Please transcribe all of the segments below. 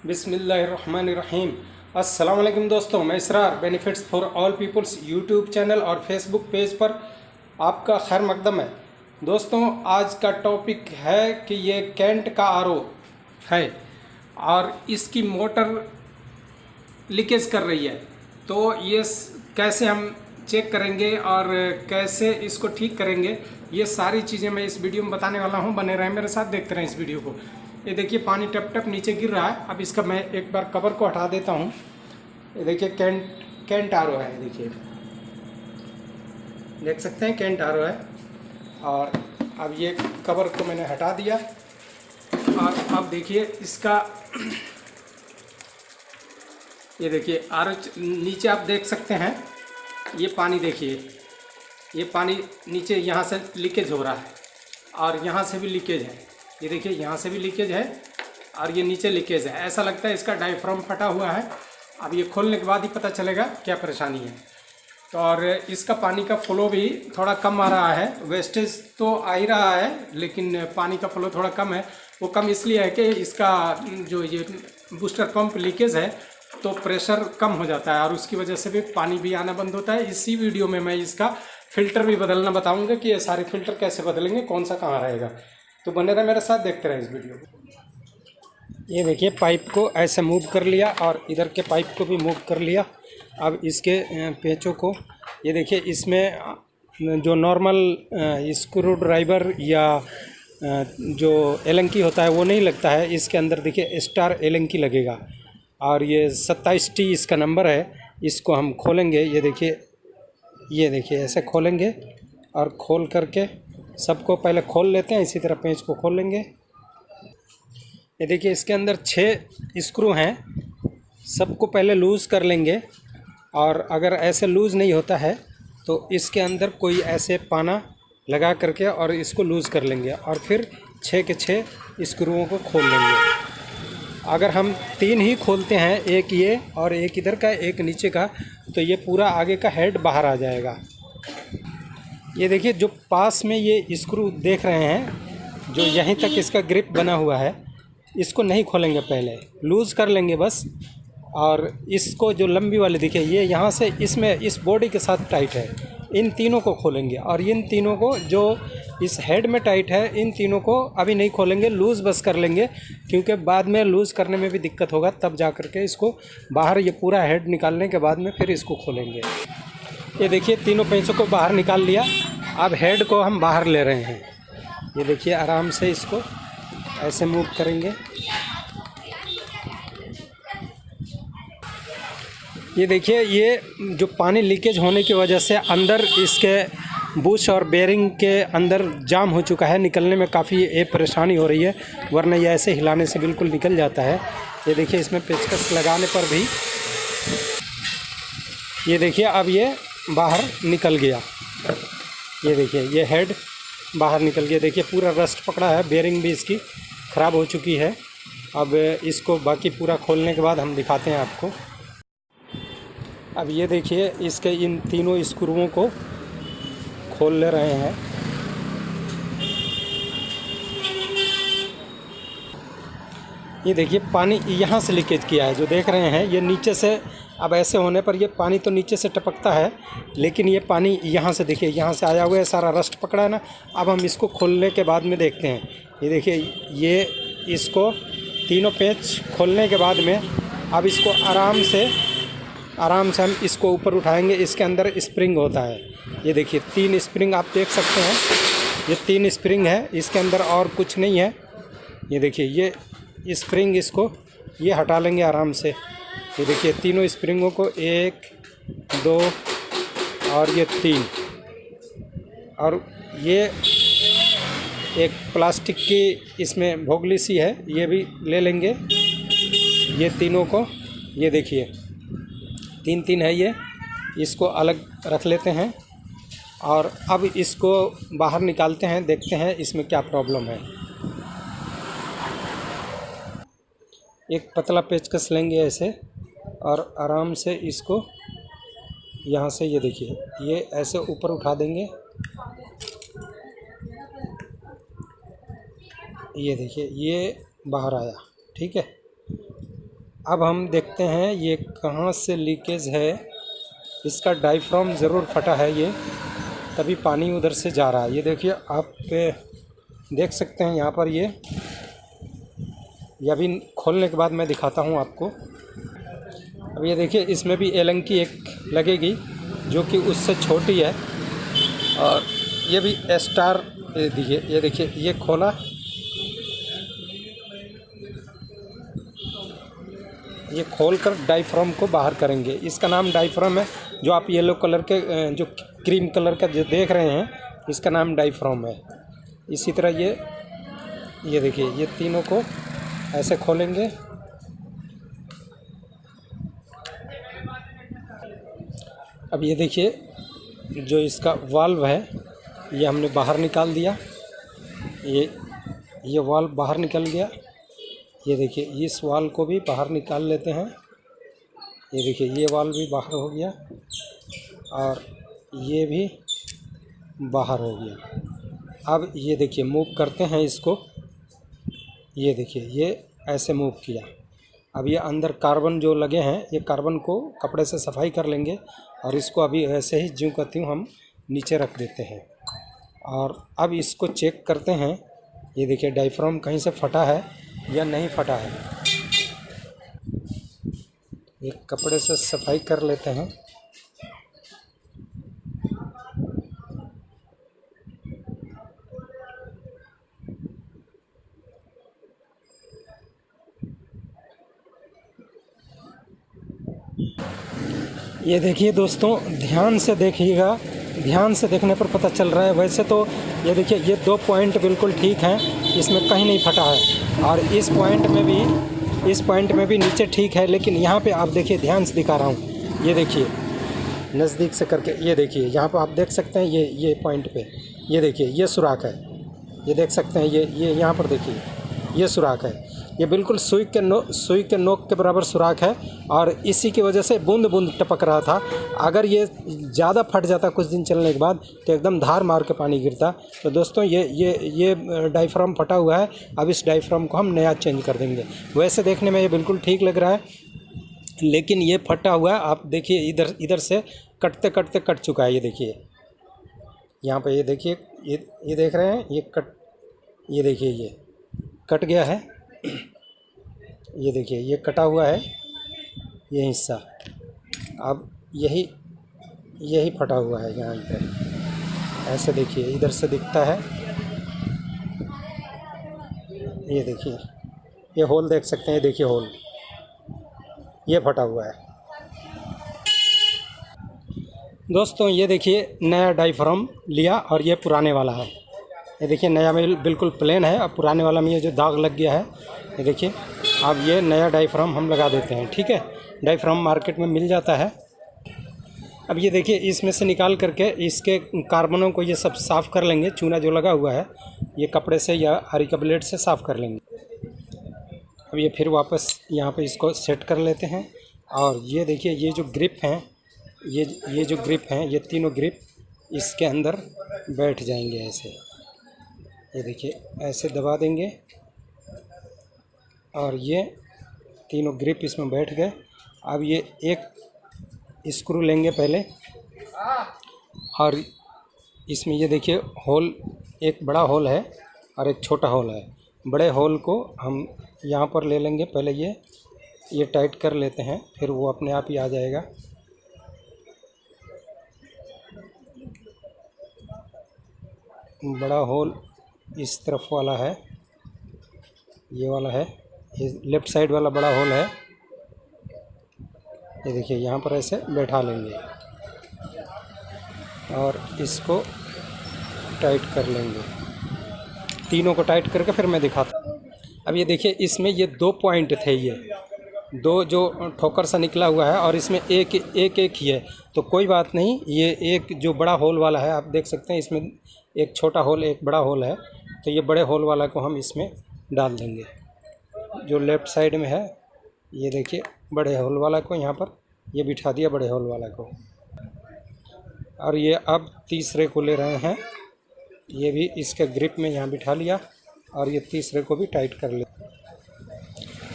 बिस्मिल्लाहिर्रहमानिर्रहीम। अस्सलाम वालेकुम दोस्तों, मैं Israr benefits for all peoples YouTube channel और फेसबुक पेज पर आपका खैर मकदम है। दोस्तों, आज का टॉपिक है कि ये कैंट का आरओ है और इसकी मोटर लीकेज कर रही है। तो ये कैसे हम चेक करेंगे और कैसे इसको ठीक करेंगे, ये सारी चीज़ें मैं इस वीडियो में बताने वाला हूँ। बने रहें मेरे साथ, देखते रहें इस वीडियो को। ये देखिए पानी टप टप नीचे गिर रहा है। अब इसका मैं एक बार कवर को हटा देता हूँ। ये देखिए कैंट आरओ है, देखिए देख सकते हैं कैंट आरओ है। और अब ये कवर को मैंने हटा दिया और अब देखिए इसका ये देखिए आरओ नीचे आप देख सकते हैं। ये पानी देखिए, ये पानी नीचे यहाँ से लीकेज हो रहा है और यहाँ से भी लीकेज है। ये देखिए यहाँ से भी लीकेज है और ये नीचे लीकेज है। ऐसा लगता है इसका डायफ्राम फटा हुआ है। अब ये खोलने के बाद ही पता चलेगा क्या परेशानी है। तो और इसका पानी का फ्लो भी थोड़ा कम आ रहा है। वेस्टेज तो आ ही रहा है लेकिन पानी का फ्लो थोड़ा कम है। वो कम इसलिए है कि इसका जो ये बूस्टर पंप लीकेज है तो प्रेशर कम हो जाता है और उसकी वजह से भी पानी भी आना बंद होता है। इसी वीडियो में मैं इसका फ़िल्टर भी बदलना बताऊंगा कि ये सारे फ़िल्टर कैसे बदलेंगे, कौन सा कहाँ रहेगा। तो बने रहे मेरे साथ, देखते रहे इस वीडियो को। ये देखिए पाइप को ऐसे मूव कर लिया और इधर के पाइप को भी मूव कर लिया। अब इसके पेचों को ये देखिए, इसमें जो नॉर्मल स्क्रू ड्राइवर या जो एलंकी होता है वो नहीं लगता है। इसके अंदर देखिए स्टार एलंकी लगेगा और ये 27T इसका नंबर है। इसको हम खोलेंगे। ये देखिए ऐसे खोलेंगे और खोल करके सबको पहले खोल लेते हैं। इसी तरह पेंच को खोल लेंगे। ये देखिए इसके अंदर 6 स्क्रू हैं। सबको पहले लूज़ कर लेंगे और अगर ऐसे लूज़ नहीं होता है तो इसके अंदर कोई ऐसे पाना लगा करके और इसको लूज़ कर लेंगे और फिर 6 के 6 स्क्रूओं को खोल लेंगे। अगर हम 3 ही खोलते हैं, एक ये और एक इधर का, एक नीचे का, तो ये पूरा आगे का हेड बाहर आ जाएगा। ये देखिए जो पास में ये स्क्रू देख रहे हैं, जो यहीं तक इसका ग्रिप बना हुआ है, इसको नहीं खोलेंगे, पहले लूज़ कर लेंगे बस। और इसको जो लंबी वाली देखिए, ये यहाँ से इसमें इस बॉडी के साथ टाइट है। इन तीनों को खोलेंगे और इन तीनों को जो इस हेड में टाइट है, इन तीनों को अभी नहीं खोलेंगे, लूज़ बस कर लेंगे, क्योंकि बाद में लूज़ करने में भी दिक्कत होगा। तब जा कर के इसको बाहर, ये पूरा हेड निकालने के बाद में फिर इसको खोलेंगे। ये देखिए तीनों पेंचों को बाहर निकाल लिया। अब हेड को हम बाहर ले रहे हैं। ये देखिए आराम से इसको ऐसे मूव करेंगे। ये देखिए ये जो पानी लीकेज होने की वजह से अंदर इसके बुश और बेरिंग के अंदर जाम हो चुका है। निकलने में काफ़ी ये परेशानी हो रही है, वरना ये ऐसे हिलाने से बिल्कुल निकल जाता है। ये देखिए इसमें पेचकस लगाने पर भी ये देखिए अब ये बाहर निकल गया। ये देखिए ये हेड बाहर निकल गया। देखिए पूरा रस्ट पकड़ा है, बेरिंग भी इसकी ख़राब हो चुकी है। अब इसको बाकी पूरा खोलने के बाद हम दिखाते हैं आपको। अब ये देखिए इसके इन तीनों स्क्रूओं को खोल ले रहे हैं। ये देखिए पानी यहाँ से लीकेज किया है, जो देख रहे हैं ये नीचे से। अब ऐसे होने पर ये पानी तो नीचे से टपकता है, लेकिन ये पानी यहाँ से देखिए, यहाँ से आया हुआ है, सारा रस्ट पकड़ा है ना। अब हम इसको खोलने के बाद में देखते हैं। ये देखिए ये इसको तीनों पेच खोलने के बाद में अब इसको आराम से हम इसको ऊपर उठाएंगे। इसके अंदर स्प्रिंग होता है। ये देखिए 3 स्प्रिंग आप देख सकते हैं, ये 3 स्प्रिंग है, इसके अंदर और कुछ नहीं है। ये देखिए ये स्प्रिंग, इसको ये हटा लेंगे आराम से। ये देखिए तीनों स्प्रिंगों को 1 2 और ये 3, और ये एक प्लास्टिक की इसमें भोगली सी है, ये भी ले लेंगे। ये तीनों को ये देखिए 3 है, ये इसको अलग रख लेते हैं और अब इसको बाहर निकालते हैं, देखते हैं इसमें क्या प्रॉब्लम है। एक पतला पेचकस लेंगे ऐसे और आराम से इसको यहाँ से ये देखिए ये ऐसे ऊपर उठा देंगे। ये देखिए ये बाहर आया, ठीक है। अब हम देखते हैं ये कहाँ से लीकेज है। इसका डायफ्राम ज़रूर फटा है ये, तभी पानी उधर से जा रहा है। ये देखिए, आप देख सकते हैं यहाँ पर ये अभी खोलने के बाद मैं दिखाता हूँ आपको। अब ये देखिए, इसमें भी एलंकी एक लगेगी जो कि उससे छोटी है, और ये भी स्टार दिए। ये देखिए, ये खोला, ये खोलकर डायफ्राम को बाहर करेंगे। इसका नाम डायफ्राम है। जो आप येलो कलर के जो क्रीम कलर का जो देख रहे हैं, इसका नाम डायफ्राम है। इसी तरह ये देखिए, ये तीनों को ऐसे खोलेंगे। अब ये देखिए, जो इसका वाल्व है ये हमने बाहर निकाल दिया। ये वाल्व बाहर निकल गया। ये देखिए, इस वाल्व को भी बाहर निकाल लेते हैं। ये देखिए, ये वाल्व भी बाहर हो गया और ये भी बाहर हो गया। अब ये देखिए, मूव करते हैं इसको। ये देखिए, ये ऐसे मूव किया। अब ये अंदर कार्बन जो लगे हैं, ये कार्बन को कपड़े से सफाई कर लेंगे, और इसको अभी ऐसे ही ज्यों का त्यों हम नीचे रख देते हैं। और अब इसको चेक करते हैं। ये देखिए, डायफ्राम कहीं से फटा है या नहीं फटा है। एक कपड़े से सफाई कर लेते हैं। ये देखिए दोस्तों, ध्यान से देखिएगा। ध्यान से देखने पर पता चल रहा है। वैसे तो ये देखिए, ये 2 पॉइंट बिल्कुल ठीक हैं, इसमें कहीं नहीं फटा है। और इस पॉइंट में भी नीचे ठीक है। लेकिन यहाँ पे आप देखिए, ध्यान से दिखा रहा हूँ। ये देखिए, नज़दीक से करके ये देखिए, यहाँ पर आप देख सकते हैं ये पॉइंट पे ये देखिए, ये सुराख है। ये देख सकते हैं, ये यहाँ पर देखिए, ये सुराख है। ये बिल्कुल सुई के नोक के बराबर सुराख है, और इसी की वजह से बूंद बूंद टपक रहा था। अगर ये ज़्यादा फट जाता कुछ दिन चलने के बाद, तो एकदम धार मार के पानी गिरता। तो दोस्तों, ये डायफ्राम फटा हुआ है। अब इस डायफ्राम को हम नया चेंज कर देंगे। वैसे देखने में ये बिल्कुल ठीक लग रहा है, लेकिन ये फटा हुआ है। आप देखिए, इधर से कटते कटते कट चुका है। ये देखिए, यहाँ पे ये देखिए, ये देख रहे हैं, ये देखिए, ये कट गया है। ये देखिए, ये कटा हुआ है ये हिस्सा। अब यही फटा हुआ है यहाँ पे। ऐसे देखिए, इधर से दिखता है। ये देखिए, ये होल देख सकते हैं। देखिए, होल ये फटा हुआ है। दोस्तों, ये देखिए, नया डायफ्राम लिया, और ये पुराने वाला है। ये देखिए, नया में बिल्कुल प्लेन है, अब पुराने वाला में ये जो दाग लग गया है। ये देखिए, अब ये नया डायफ्राम हम लगा देते हैं। ठीक है, डायफ्राम मार्केट में मिल जाता है। अब ये देखिए, इसमें से निकाल करके इसके कार्बनों को ये सब साफ़ कर लेंगे। चूना जो लगा हुआ है, ये कपड़े से या आरी का ब्लेड से साफ़ कर लेंगे। अब ये फिर वापस यहाँ पे इसको सेट कर लेते हैं। और ये देखिए, ये जो ग्रिप हैं, ये जो ग्रिप हैं, ये तीनों ग्रिप इसके अंदर बैठ जाएंगे ऐसे। ये देखिए, ऐसे दबा देंगे, और ये तीनों ग्रिप इसमें बैठ गए। अब ये एक स्क्रू लेंगे पहले, और इसमें ये देखिए, होल एक बड़ा होल है और एक छोटा होल है। बड़े होल को हम यहाँ पर ले लेंगे। पहले ये टाइट कर लेते हैं, फिर वो अपने आप ही आ जाएगा। बड़ा होल इस तरफ वाला है, ये वाला है, ये लेफ़्ट साइड वाला बड़ा होल है। ये देखिए, यहाँ पर ऐसे बैठा लेंगे और इसको टाइट कर लेंगे। तीनों को टाइट करके फिर मैं दिखाता हूँ। अब ये देखिए, इसमें ये 2 पॉइंट थे, ये 2 जो ठोकर सा निकला हुआ है, और इसमें एक ही है। तो कोई बात नहीं, ये एक जो बड़ा होल वाला है, आप देख सकते हैं, इसमें एक छोटा होल एक बड़ा होल है। तो ये बड़े होल वाला को हम इसमें डाल देंगे, जो लेफ़्ट साइड में है। ये देखिए, बड़े होल वाला को यहाँ पर ये बिठा दिया, बड़े होल वाला को। और ये अब तीसरे को ले रहे हैं, ये भी इसके ग्रिप में यहाँ बिठा लिया, और ये तीसरे को भी टाइट कर लिया।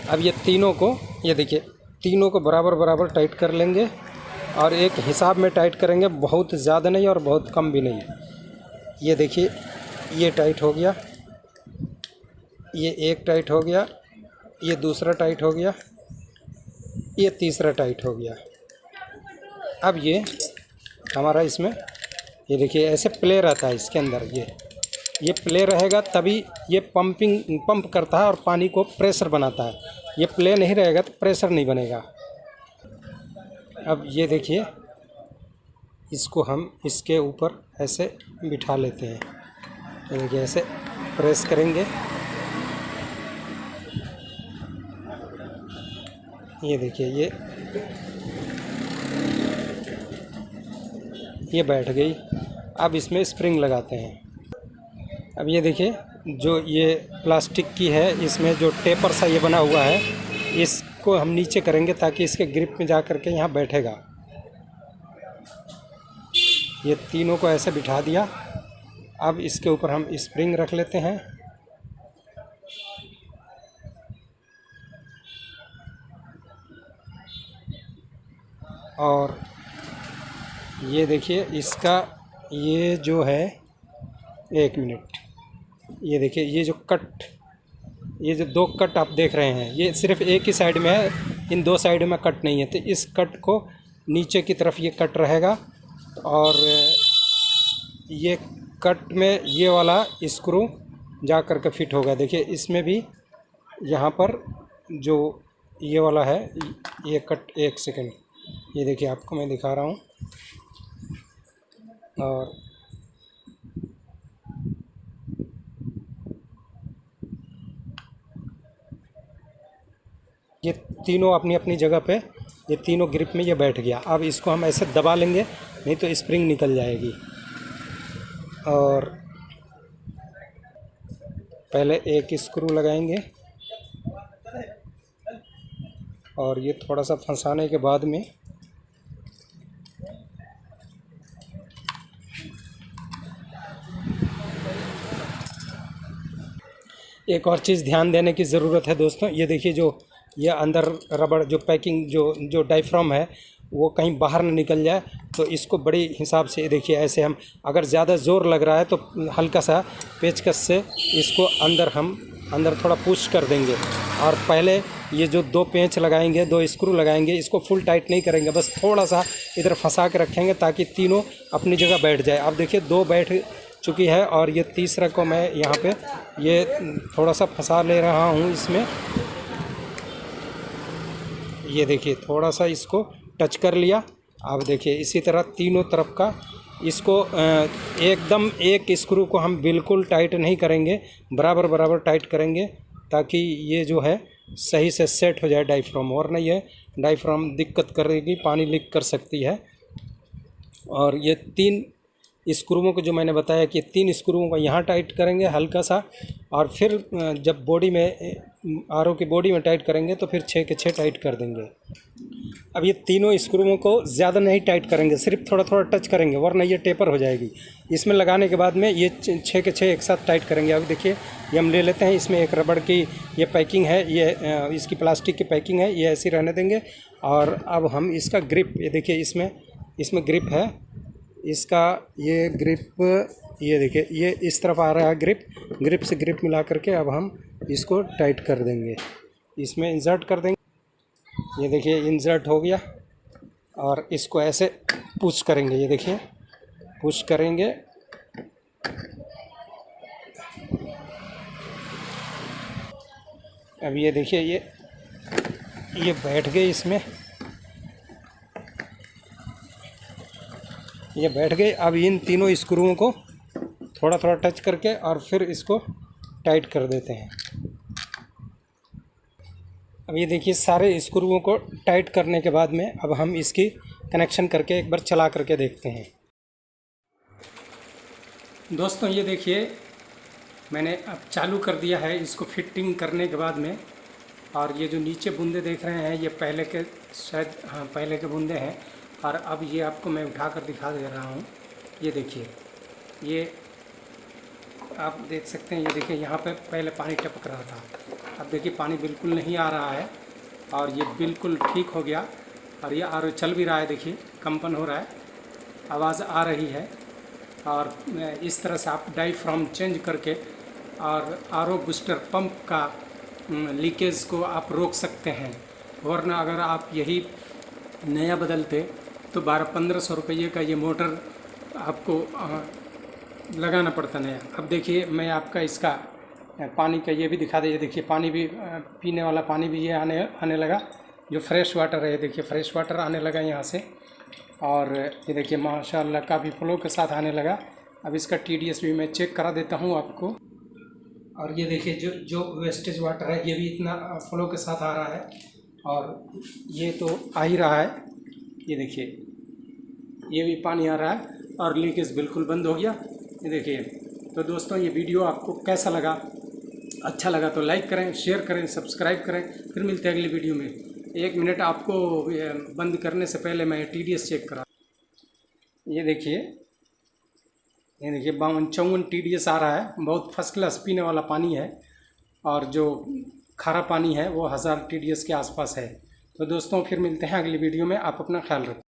अब ये तीनों को ये देखिए तीनों को बराबर बराबर टाइट कर लेंगे और एक हिसाब में टाइट करेंगे, बहुत ज़्यादा नहीं और बहुत कम भी नहीं। ये देखिए ये टाइट हो गया, ये एक टाइट हो गया, ये दूसरा टाइट हो गया, ये तीसरा टाइट हो गया। अब ये हमारा इसमें ये देखिए ऐसे प्ले रहता है इसके अंदर, ये प्ले रहेगा तभी ये पंप करता है और पानी को प्रेशर बनाता है। ये प्ले नहीं रहेगा तो प्रेशर नहीं बनेगा। अब ये देखिए इसको हम इसके ऊपर ऐसे बिठा लेते हैं। ये देखिए ऐसे प्रेस करेंगे, ये देखिए ये बैठ गई। अब इसमें स्प्रिंग लगाते हैं। अब ये देखिए जो ये प्लास्टिक की है, इसमें जो टेपर सा ये बना हुआ है, इसको हम नीचे करेंगे ताकि इसके ग्रिप में जा कर के यहाँ बैठेगा। ये तीनों को ऐसे बिठा दिया। अब इसके ऊपर हम स्प्रिंग रख लेते हैं और ये देखिए इसका ये जो है, एक मिनट, ये देखिए ये जो कट, ये जो दो कट आप देख रहे हैं, ये सिर्फ एक ही साइड में है, इन दो साइड में कट नहीं है। तो इस कट को नीचे की तरफ ये कट रहेगा और ये कट में ये वाला स्क्रू जा कर के फिट होगा। देखिए इसमें भी यहाँ पर जो ये वाला है ये कट, एक सेकंड, ये देखिए आपको मैं दिखा रहा हूँ। और ये तीनों अपनी अपनी जगह पे, ये तीनों ग्रिप में ये बैठ गया। अब इसको हम ऐसे दबा लेंगे, नहीं तो स्प्रिंग निकल जाएगी। और पहले एक स्क्रू लगाएंगे और ये थोड़ा सा फंसाने के बाद में एक और चीज़ ध्यान देने की ज़रूरत है दोस्तों। ये देखिए जो ये अंदर रबड़ जो पैकिंग जो डायफ्राम है वो कहीं बाहर न निकल जाए, तो इसको बड़ी हिसाब से देखिए ऐसे हम, अगर ज़्यादा ज़ोर लग रहा है तो हल्का सा पेचकस से इसको अंदर थोड़ा पुश कर देंगे। और पहले ये जो दो पेंच लगाएंगे, दो स्क्रू लगाएंगे, इसको फुल टाइट नहीं करेंगे, बस थोड़ा सा इधर फंसा के रखेंगे ताकि तीनों अपनी जगह बैठ जाए। अब देखिए दो बैठ चुकी है और ये तीसरा को मैं यहाँ पे ये थोड़ा सा फंसा ले रहा हूँ इसमें। ये देखिए थोड़ा सा इसको टच कर लिया। अब देखिए इसी तरह तीनों तरफ का इसको एकदम एक स्क्रू को हम बिल्कुल टाइट नहीं करेंगे, बराबर बराबर टाइट करेंगे ताकि ये जो है सही से सेट हो जाए डायफ्राम, वरना ये डायफ्राम दिक्कत करेगी, पानी लीक कर सकती है। और ये तीन स्क्रूओं को जो मैंने बताया कि तीन स्क्रूओं को यहाँ टाइट करेंगे हल्का सा, और फिर जब बॉडी में आरओ की बॉडी में टाइट करेंगे तो फिर 6 के 6 टाइट कर देंगे। अब ये तीनों स्क्रूओं को ज़्यादा नहीं टाइट करेंगे, सिर्फ थोड़ा थोड़ा टच करेंगे, वरना ये टेपर हो जाएगी। इसमें लगाने के बाद में ये 6 के 6 एक साथ टाइट करेंगे। अब देखिए ये हम ले लेते हैं, इसमें एक रबड़ की ये पैकिंग है, ये इसकी प्लास्टिक की पैकिंग है, ये ऐसी रहने देंगे। और अब हम इसका ग्रिप, ये देखिए इसमें ग्रिप है, इसका ये ग्रिप, ये देखिए ये इस तरफ आ रहा है ग्रिप से ग्रिप मिला करके अब हम इसको टाइट कर देंगे, इसमें इंसर्ट कर देंगे। ये देखिए इंसर्ट हो गया और इसको ऐसे पुश करेंगे, ये देखिए पुश करेंगे। अब ये देखिए ये बैठ गए, इसमें ये बैठ गए। अब इन तीनों स्क्रूओं को थोड़ा थोड़ा टच करके और फिर इसको टाइट कर देते हैं। अब ये देखिए सारे स्क्रूओं को टाइट करने के बाद में अब हम इसकी कनेक्शन करके एक बार चला करके देखते हैं। दोस्तों ये देखिए मैंने अब चालू कर दिया है इसको फिटिंग करने के बाद में, और ये जो नीचे बूंदे देख रहे हैं ये पहले के शायद, हाँ पहले के बूंदे हैं। और अब ये आपको मैं उठा कर दिखा दे रहा हूँ। ये देखिए ये आप देख सकते हैं, ये देखिए यहाँ पे पहले पानी टपक रहा था, अब देखिए पानी बिल्कुल नहीं आ रहा है। और ये बिल्कुल ठीक हो गया। और ये आर चल भी रहा है, देखिए कंपन हो रहा है, आवाज़ आ रही है। और इस तरह से आप डायफ्राम चेंज करके और आर बूस्टर पंप का लीकेज को आप रोक सकते हैं। वरना अगर आप यही नया बदलते तो 1200-1500 रुपये का ये मोटर आपको लगाना पड़ता नया। अब देखिए मैं आपका इसका पानी का ये भी दिखा दे। ये देखिए पानी भी पीने वाला पानी भी ये आने लगा, जो फ्रेश वाटर है। देखिए फ्रेश वाटर आने लगा यहाँ से। और ये देखिए माशाल्लाह काफ़ी फ्लो के साथ आने लगा। अब इसका TDS भी मैं चेक करा देता हूँ आपको। और ये देखिए जो वेस्टेज वाटर है ये भी इतना फ्लो के साथ आ रहा है, और ये तो आ ही रहा है। ये देखिए ये भी पानी आ रहा है और लीकेज बिल्कुल बंद हो गया। ये देखिए। तो दोस्तों ये वीडियो आपको कैसा लगा? अच्छा लगा तो लाइक करें, शेयर करें, सब्सक्राइब करें। फिर मिलते हैं अगली वीडियो में। 1 मिनट आपको बंद करने से पहले मैं TDS चेक करा। ये देखिए 52 TDS आ रहा है। बहुत फर्स्ट क्लास पीने वाला पानी है, और जो खारा पानी है वो 1000 TDS के आसपास है। तो दोस्तों फिर मिलते हैं अगली वीडियो में। आप अपना ख्याल रखें।